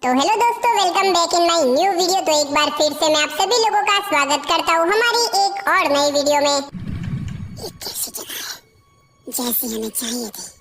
तो हेलो दोस्तों, welcome back in my new video. तो एक बार फिर से मैं आप सभी लोगों का स्वागत करता हूँ हमारी एक और नई वीडियो में। ये कैसी जगह है जैसी हमें चाहिए थी।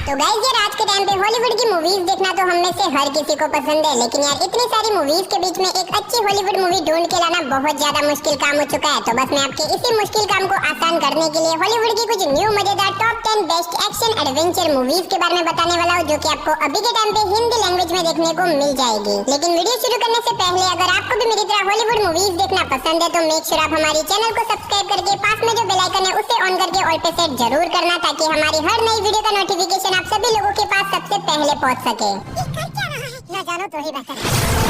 तो गाइस यार, आज के टाइम पे हॉलीवुड की मूवीज देखना तो हम में से हर किसी को पसंद है, लेकिन यार इतनी सारी मूवीज के बीच में एक अच्छी हॉलीवुड मूवी ढूंढ के लाना बहुत ज्यादा मुश्किल काम हो चुका है। तो बस मैं आपके इसी मुश्किल काम को आसान करने के लिए हॉलीवुड की कुछ न्यू मजेदार top 10 best action adventure movies के बारे में बताने वाला हूँ, जो कि आपको अभी के टाइम पे हिंदी लैंग्वेज में देखने को मिल जाएगी। लेकिन वीडियो शुरू करने से पहले अगर आपको भी मेरी तरह हॉलीवुड मूवीज देखना पसंद है तो मेक श्योर आप हमारी चैनल को सब्सक्राइब करके पास में जो बेल आइकन है उसे ऑन करके ऑल पे सेट जरूर करना, ताकि हमारी हर नई वीडियो का नोटिफिकेशन आप सभी लोगों के पास सबसे पहले पहुंच सके। ये कर क्या रहा है? ना जानो तो ही बेहतर है।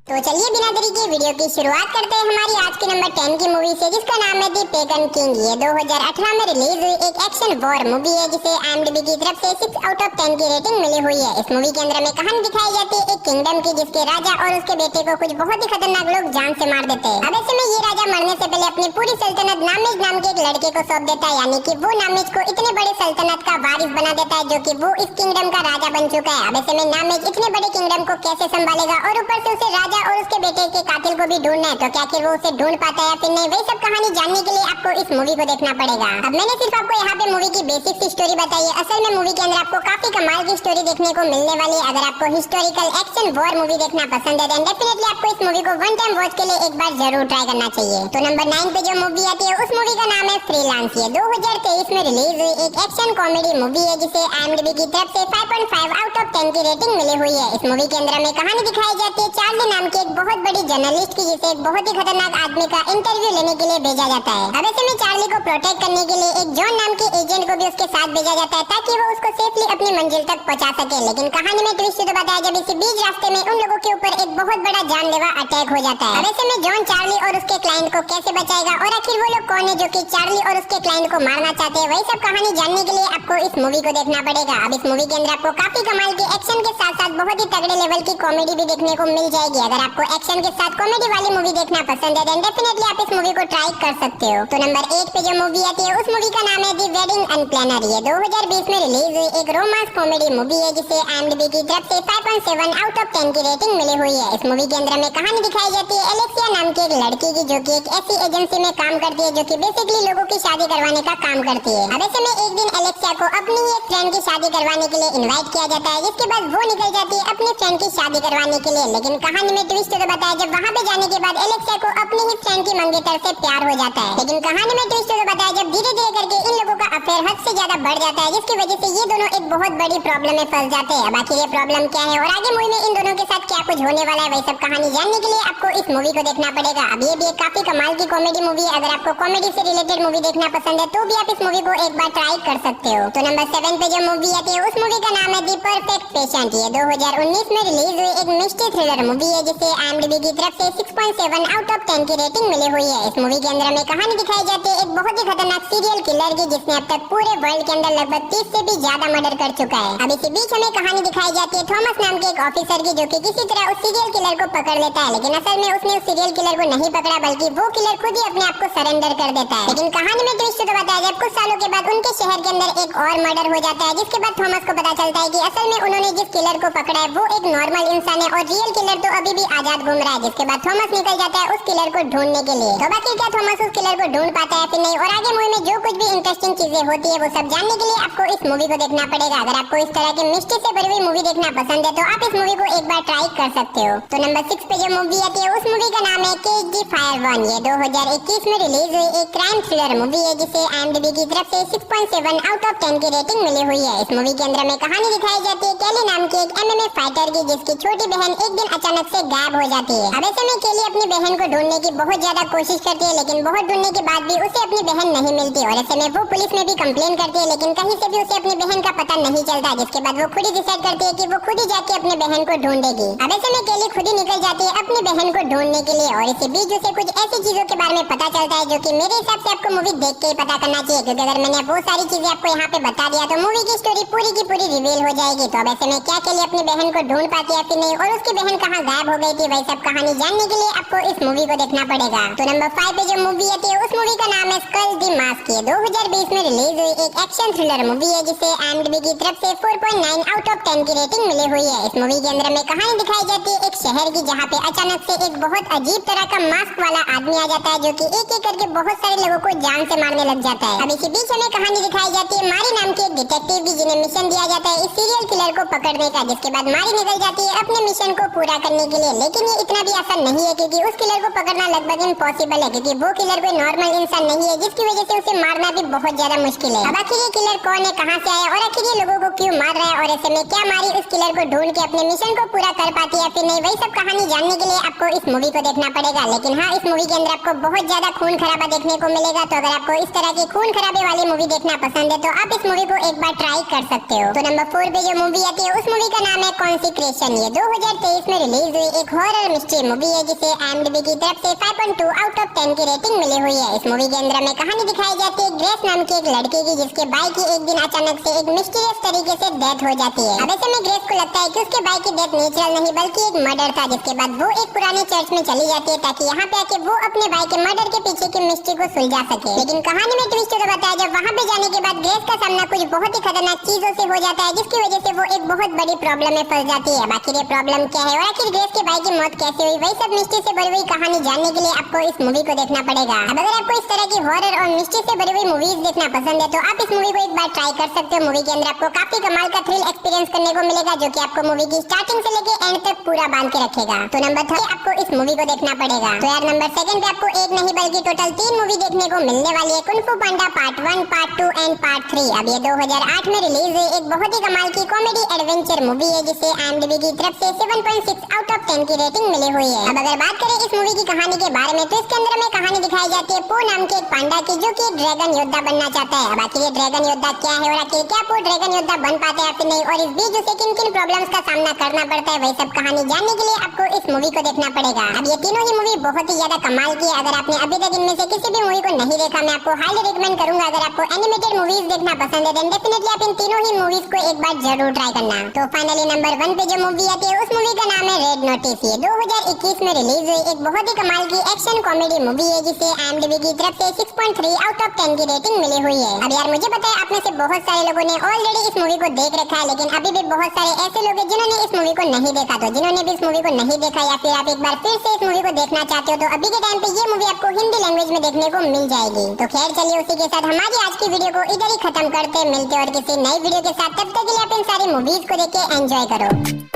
तो चलिए बिना देरी के वीडियो की शुरुआत करते हैं हमारी आज की नंबर 10 की मूवी से, जिसका नाम है दी पेगन किंग। ये 2018 में रिलीज हुई एक एक्शन वॉर मूवी है, जिसे IMDb की तरफ से 6 आउट ऑफ 10 की रेटिंग मिली हुई है। इस मूवी के अंदर में कहानी दिखाई जाती है एक किंगडम की, जिसके राजा और उसके बेटे को कुछ बहुत ही खतरनाक लोग जान से मार देते हैं। अब ऐसे में ये राजा मरने से पहले अपनी पूरी सल्तनत नामिज नाम के एक लड़के को सौंप देता है, यानी कि वो नामिज को इतने बड़े सल्तनत का वारिस बना देता है, जो कि वो इस किंगडम का राजा बन चुका है। अब ऐसे में नामिज इतने बड़े किंगडम को कैसे संभालेगा, और ऊपर से उसे राजा और उसके बेटे के कातिल को भी ढूंढना है। तो क्या आखिर वो उसे ढूंढ पाता है या फिर नहीं, वही सब कहानी जानने के लिए आपको इस मूवी को देखना पड़ेगा। अब मैंने सिर्फ आपको यहाँ पे मूवी की बेसिक सी स्टोरी बताई है। असल में मूवी के अंदर आपको काफी कमाल की स्टोरी देखने को मिलने वाली है। अगर आपको हिस्टोरिकल एक्शन वॉर मूवी देखना पसंद है तो डेफिनेटली आपको इस मूवी को वन टाइम वॉच के लिए एक बार जरूर ट्राई करना चाहिए। तो नंबर 9 पे जो मूवी आती है उस मूवी का नाम है फ्रीलांस। ये 2023 में रिलीज हुई एक एक्शन कॉमेडी मूवी है, जिसे IMDb की तरफ से 5.5 आउट ऑफ 10 की रेटिंग मिली हुई है। इस मूवी के अंदर में कहानी दिखाई जाती है चार्ली नाम के एक बहुत बड़ी जर्नलिस्ट की, जिसे एक बहुत ही खतरनाक आदमी का इंटरव्यू लेने के लिए भेजा जाता है। अब ऐसे में चार्ली को प्रोटेक्ट करने के लिए एक जॉन नाम के एजेंट को भी उसके साथ भेजा जाता है, ताकि वो उसको सेफली अपनी मंजिल तक पहुंचा सके। लेकिन कहानी में ट्विस्ट तो बताया जब इसी बीच रास्ते में उन लोगों के ऊपर एक बहुत बड़ा जानलेवा अटैक हो जाता है। अब ऐसे में जॉन चार्ली और उसके क्लाइंट को कैसे बचाएगा, और आखिर वो लोग कौन है जो कि चार्ली और उसके क्लाइंट को मारना चाहते हैं, वही सब कहानी जानने के लिए आपको इस मूवी को देखना पड़ेगा। अब इस मूवी के अंदर आपको काफी कमाल के एक्शन के साथ साथ बहुत ही तगड़े लेवल की कॉमेडी भी देखने को मिल जाएगी। अगर आपको एक्शन के साथ कॉमेडी वाली मूवी देखना पसंद है तो डेफिनेटली आप इस मूवी को ट्राई कर सकते हो। तो नंबर 8 पे जो मूवी आती है उस मूवी का नाम है दी वेडिंग अनप्लानर। ये 2020 में रिलीज हुई एक रोमांस कॉमेडी मूवी है, जिसे IMDb की तरफ से 5.7 आउट ऑफ 10 की रेटिंग मिली हुई है। इस मूवी के अंदर में कहानी दिखाई जाती है एलेक्सिया नाम की एक लड़की की, जो कि एक ऐसी एजेंसी में काम करती है जो कि बेसिकली लोगों की शादी करवाने का काम करती है। अब ऐसे में एक दिन एलेक्सिया को अपनी ही एक फ्रेंड की शादी करवाने के लिए इनवाइट किया जाता है, जिसके बाद वो निकल जाती है अपनी फ्रेंड की शादी करवाने के लिए। लेकिन कहानी में ट्विस्ट तो बताया जब वहाँ पे जाने के बाद एलेक्सिया को अपनी ही फ्रेंड की मंगेतर से प्यार हो जाता है। लेकिन कहानी में ट्विस्ट तो बताया जब धीरे धीरे करके इन लोगों का अफेयर हद से ज्यादा बढ़ जाता है, जिसकी वजह से ये दोनों एक बहुत बड़ी प्रॉब्लम में फंस जाते हैं। अब आखिर ये प्रॉब्लम क्या है और आगे मूवी में इन दोनों के साथ क्या कुछ होने वाला है, वही सब कहानी जानने के लिए आपको इस मूवी को देखना पड़ेगा। अब ये भी एक काफी कमाल की कॉमेडी मूवी है। अगर आपको कॉमेडी से रिलेटेड मूवी देखना पसंद है तो भी आप इस मूवी को एक बार ट्राई कर सकते हो। तो नंबर 7 पे जो मूवी आती है उस मूवी का नाम है दी परफेक्ट पेशेंट। ये 2019 में रिलीज हुई एक मिस्ट्री थ्रिलर मूवी है, जिसे IMDb की तरफ से 6.7 आउट ऑफ 10 की रेटिंग मिली हुई है। इस मूवी के अंदर में कहानी दिखाई जाती है एक बहुत ही खतरनाक सीरियल किलर की, जिसने अब तक पूरे वर्ल्ड के अंदर लगभग 30 से भी ज्यादा मर्डर कर चुका है। अब इसी बीच हमें कहानी दिखाई जाती है थॉमस नाम के एक ऑफिसर की, जो कि किसी तरह उस सीरियल किलर को पकड़ लेता है। लेकिन असल में उसने उस सीरियल किलर को नहीं पकड़ा, बल्कि वो किलर खुद ही अपने आप को सरेंडर कर देता है। लेकिन कहानी में ट्विस्ट तो बताया जब कुछ सालों के बाद उनके शहर के अंदर एक और मर्डर हो जाता है, जिसके बाद थॉमस को पता चलता है कि असल में उन्होंने जिस किलर को पकड़ा है वो एक नॉर्मल इंसान है और रियल किलर तो अभी भी आजाद घूम रहा है। जिसके बाद थॉमस निकल जाता है उस किलर को ढूंढने के लिए। तो बाकी क्या थॉमस उस किलर को ढूंढ पाता है फिर नहीं, और आगे मूवी में जो कुछ भी इंटरेस्टिंग चीजें होती है वो सब जानने के लिए आपको इस मूवी को देखना पड़ेगा। अगर आपको इस तरह की मिस्ट्री से भरी हुई मूवी देखना पसंद है तो आप इस मूवी को एक बार ट्राई कर सकते हो। तो नंबर 6 पे जो मूवी आती है उस मूवी का नाम है केजी फायर 1। ये 2021 में रिलीज हुई एक क्राइम थ्रिलर मूवी है, जिसे IMDb की तरफ से 6.7 आउट ऑफ 10 की रेटिंग मिली हुई है। इस मूवी के अंदर में कहानी दिखाई जाती है केली नाम की एक MMA फाइटर की, जिसकी छोटी बहन एक दिन अचानक से गायब हो जाती है। अब ऐसे में केली अपनी बहन को ढूंढने की बहुत ज्यादा कोशिश करती है, लेकिन बहुत ढूंढने के बाद भी उसे अपनी बहन नहीं मिलती। और ऐसे में वो पुलिस में भी कंप्लेन करती है, लेकिन कहीं से भी उसे अपनी बहन का पता नहीं चलता। जिसके बाद वो खुद ही डिसाइड करती है कि वो खुद ही जाके अपनी बहन को ढूंढेगी। अब ऐसे में केली खुद ही निकल जाती है अपनी बहन को ढूंढने के लिए, और इसी बीच उसे कुछ ऐसी चीजों के बारे में पता चलता है जो कि मेरे हिसाब से आपको मूवी देख के ही पता करना चाहिए, क्योंकि अगर मैंने वो सारी चीजें आपको यहाँ पे बता दिया तो मूवी की स्टोरी पूरी की पूरी रिवील हो जाएगी। तो अब ऐसे में क्या केली अपनी बहन को ढूंढ पाती है फिर नहीं, और उसकी बहन कहाँ गायब हो गई थी वही सब कहानी जानने के लिए आपको इस मूवी को देखना पड़ेगा। तो नंबर 5 पे जो मूवी आती है उस मूवी का नाम है स्कल द मास्क। ये 2020 में रिलीज हुई एक एक्शन थ्रिलर मूवी है जिसे IMDb की तरफ से 4.9 आउट ऑफ 10 की रेटिंग मिली हुई है। इस मूवी के अंदर में कहानी दिखाई जाती है एक शहर की, जहाँ पे अचानक से एक बहुत अजीब तरह का मास्क वाला आदमी आ जाता है जो कि एक एक करके बहुत सारे लोगों को जान से मारने लग जाता है। अब इसी बीच हमें कहानी दिखाई जाती है मारी नाम के एक डिटेक्टिव की, जिन्हें मिशन दिया जाता है इस सीरियल किलर को पकड़ने का, जिसके बाद मारी निकल जाती है अपने मिशन को पूरा करने के लिए। लेकिन ये इतना भी आसान नहीं है क्योंकि उस किलर को पकड़ना लगभग इम्पॉसिबल है, क्योंकि वो किलर कोई नॉर्मल इंसान नहीं है, जिसकी वजह से उसे मारना भी बहुत ज्यादा मुश्किल है। अब आखिर ये किलर कौन है, कहाँ से आया और आखिर ये लोगों को क्यों मार रहा है और ऐसे में क्या मारी उस किलर को ढूंढ के अपने मिशन को पूरा कर पाती है फिर नहीं, वही सब कहानी जानने के लिए आपको इस मूवी को देखना पड़ेगा। लेकिन हाँ, इस मूवी के अंदर आपको बहुत ज्यादा खून खराबा देखने को मिलेगा। तो अगर आपको इस तरह की खून खराबे वाली मूवी देखना पसंद है तो आप इस मूवी को एक बार ट्राई कर सकते हो। तो नंबर 4 पे जो मूवी आती है उस मूवी का नाम है कॉन्सिक्रेशन। ये 2023 में रिलीज हुई एक हॉरर मिस्ट्री मूवी है जिसे IMDb की तरफ से 5.2 आउट ऑफ 10 की रेटिंग मिली हुई है। इस मूवी के अंदर में कहानी दिखाई जाती है ग्रेस नाम की एक लड़की की, जिसके भाई की एक दिन अचानक से एक मिस्टीरियस तरीके से डेथ हो जाती है। अब ऐसे में ग्रेस को लगता है कि उसके भाई की डेथ नेचुरल नहीं बल्कि एक मर्डर था, जिसके बाद वो एक पुराने चर्च में चली जाती है ताकि यहाँ पे आके वो अपने भाई के मर्डर के पीछे की मिस्ट्री को सुलझा सके। लेकिन कहानी में ट्विस्ट तो बताया जब वहाँ पे जाने के बाद ग्रेस का सामना कुछ बहुत ही खतरनाक चीजों से हो जाता है, जिसकी वजह से वो एक बहुत बड़ी प्रॉब्लम में फंस जाती है। आखिर ये प्रॉब्लम क्या है और आखिर ग्रेस के भाई की मौत कैसे हुई, वही सब मिस्ट्री से भरी हुई कहानी जानने के लिए आपको इस मूवी को देखना पड़ेगा। अब अगर आपको इस तरह की हॉरर और मिस्ट्री से भरी हुई मूवीज देखना पसंद है तो आप इस मूवी को एक बार ट्राई कर सकते हो। मूवी के अंदर आपको काफी कमाल का थ्रिल एक्सपीरियंस करने को मिलेगा, जो कि आपको मूवी की स्टार्टिंग से लेके एंड तक पूरा बांध के रखेगा। तो नंबर 3 आपको इस मूवी को देखना पड़ेगा। तो यार नंबर 2 पे आपको एक नहीं बल्कि टोटल 3 मूवी देखने को मिलने वाली है, कुंग फू पांडा पार्ट 1, पार्ट 2 एंड पार्ट 3। अब ये 2008 में रिलीज हुई एक बहुत ही कमाल की कॉमेडी एडवेंचर मूवी है जिसे IMDb की तरफ से 7.6 आउट ऑफ 10 की रेटिंग मिली हुई है। अब अगर बात करें इस मूवी की कहानी के बारे में तो इसके अंदर में कहानी दिखाई जाती है पो नाम के एक पांडा की, जो कि ड्रैगन योद्धा बनना चाहता है। अब आखिर ये ड्रैगन योद्धा क्या है और आखिर क्या पो ड्रैगन योद्धा बन पाते हैं फिर नहीं, और इस बीच उसे किन किन प्रॉब्लम्स का सामना करना पड़ता है, वही सब कहानी जानने के लिए आपको इस मूवी को देखना पड़ेगा। अब ये तीनों ही मूवी बहुत ही ज्यादा कमाल की है। अगर आपने अभी तक इनमें से किसी भी मूवी को नहीं देखा, मैं आपको हाईली रिकमेंड करूंगा। अगर आपको एनिमेटेड मूवीज देखना पसंद है देन डेफिनेटली आप इन तीनों ही मूवीज को एक बार जरूर ट्राई करना। तो फाइनली नंबर 1 पे जो मूवी आती है उस मूवी का नाम है रेड नोटिस। ये 2021 में रिलीज हुई एक बहुत ही कमाल की एक्शन कॉमेडी मूवी है जिसे IMDb की तरफ से 6.3 आउट ऑफ 10 की रेटिंग मिली हुई है। अब यार मुझे पता है आप में से बहुत सारे लोगों ने ऑलरेडी इस मूवी को देख रखा है, लेकिन अभी भी बहुत सारे ऐसे लोग हैं जिन्होंने इस मूवी को नहीं देखा। तो जिन्होंने भी इस मूवी को नहीं देखा या फिर आप एक बार फिर से इस मूवी को देखना चाहते हो तो अभी के टाइम पे ये मूवी आपको हिंदी लैंग्वेज में देखने को मिल जाएगी। तो खैर चलिए उसी के साथ हमारी आज की वीडियो को इधर ही खत्म करते, मिलते और किसी नई वीडियो के साथ। तब तक के लिए आप इन सारी मूवीज को देख के एंजॉय करो।